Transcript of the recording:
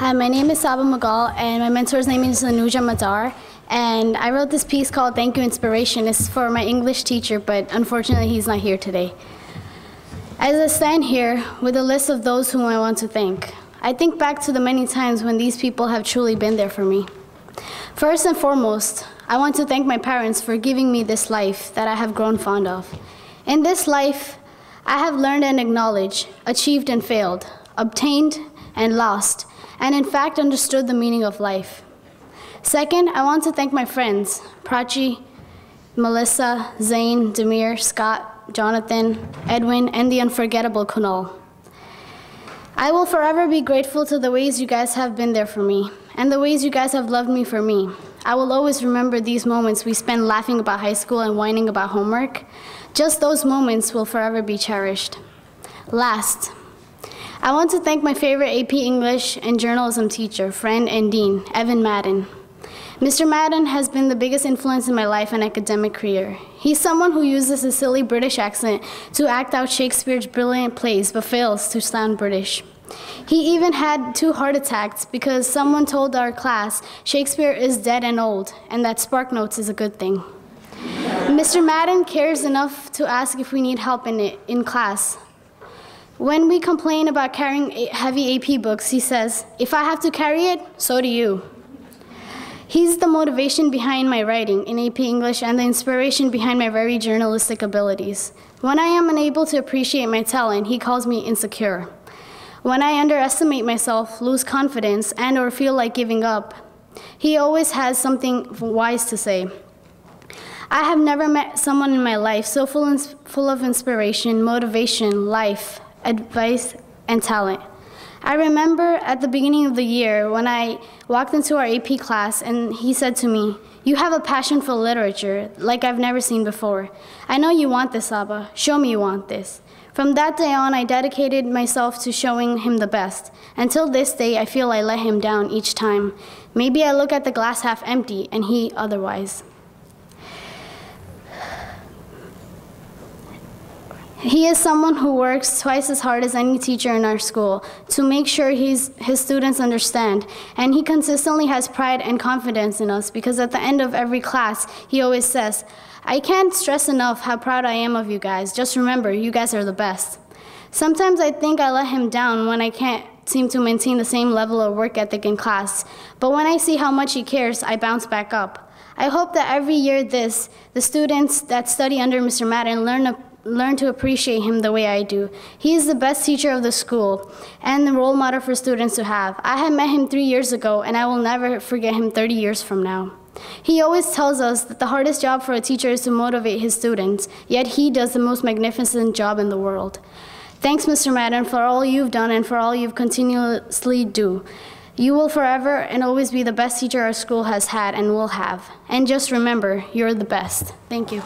Hi, my name is Saba and my mentor's name is Anuja Madar. And I wrote this piece called Thank You Inspiration. It's for my English teacher, but unfortunately he's not here today. As I stand here with a list of those whom I want to thank, I think back to the many times when these people have truly been there for me. First and foremost, I want to thank my parents for giving me this life that I have grown fond of. In this life, I have learned and acknowledged, achieved and failed, obtained and lost, and in fact understood the meaning of life. Second, I want to thank my friends, Prachi, Melissa, Zane, Demir, Scott, Jonathan, Edwin, and the unforgettable Kunal. I will forever be grateful to the ways you guys have been there for me, and the ways you guys have loved me for me. I will always remember these moments we spent laughing about high school and whining about homework. Just those moments will forever be cherished. Last, I want to thank my favorite AP English and journalism teacher, friend, and dean, Evan Madden. Mr. Madden has been the biggest influence in my life and academic career. He's someone who uses a silly British accent to act out Shakespeare's brilliant plays, but fails to sound British. He even had 2 heart attacks because someone told our class Shakespeare is dead and old, and that Spark Notes is a good thing. Mr. Madden cares enough to ask if we need help in class. When we complain about carrying heavy AP books, he says, "If I have to carry it, so do you." He's the motivation behind my writing in AP English and the inspiration behind my very journalistic abilities. When I am unable to appreciate my talent, he calls me insecure. When I underestimate myself, lose confidence, and/or feel like giving up, he always has something wise to say. I have never met someone in my life so full of inspiration, motivation, life, advice, and talent. I remember at the beginning of the year when I walked into our AP class and he said to me, "You have a passion for literature like I've never seen before. I know you want this, Saba. Show me you want this." From that day on, I dedicated myself to showing him the best. Until this day, I feel I let him down each time. Maybe I look at the glass half empty and he otherwise. He is someone who works twice as hard as any teacher in our school to make sure his students understand, and he consistently has pride and confidence in us because at the end of every class, he always says, "I can't stress enough how proud I am of you guys. Just remember, you guys are the best." Sometimes I think I let him down when I can't seem to maintain the same level of work ethic in class, but when I see how much he cares, I bounce back up. I hope that every year the students that study under Mr. Madden learn to appreciate him the way I do. He is the best teacher of the school and the role model for students to have. I had met him 3 years ago and I will never forget him 30 years from now. He always tells us that the hardest job for a teacher is to motivate his students, yet he does the most magnificent job in the world. Thanks, Mr. Madden, for all you've done and for all you've continuously do. You will forever and always be the best teacher our school has had and will have. And just remember, you're the best. Thank you.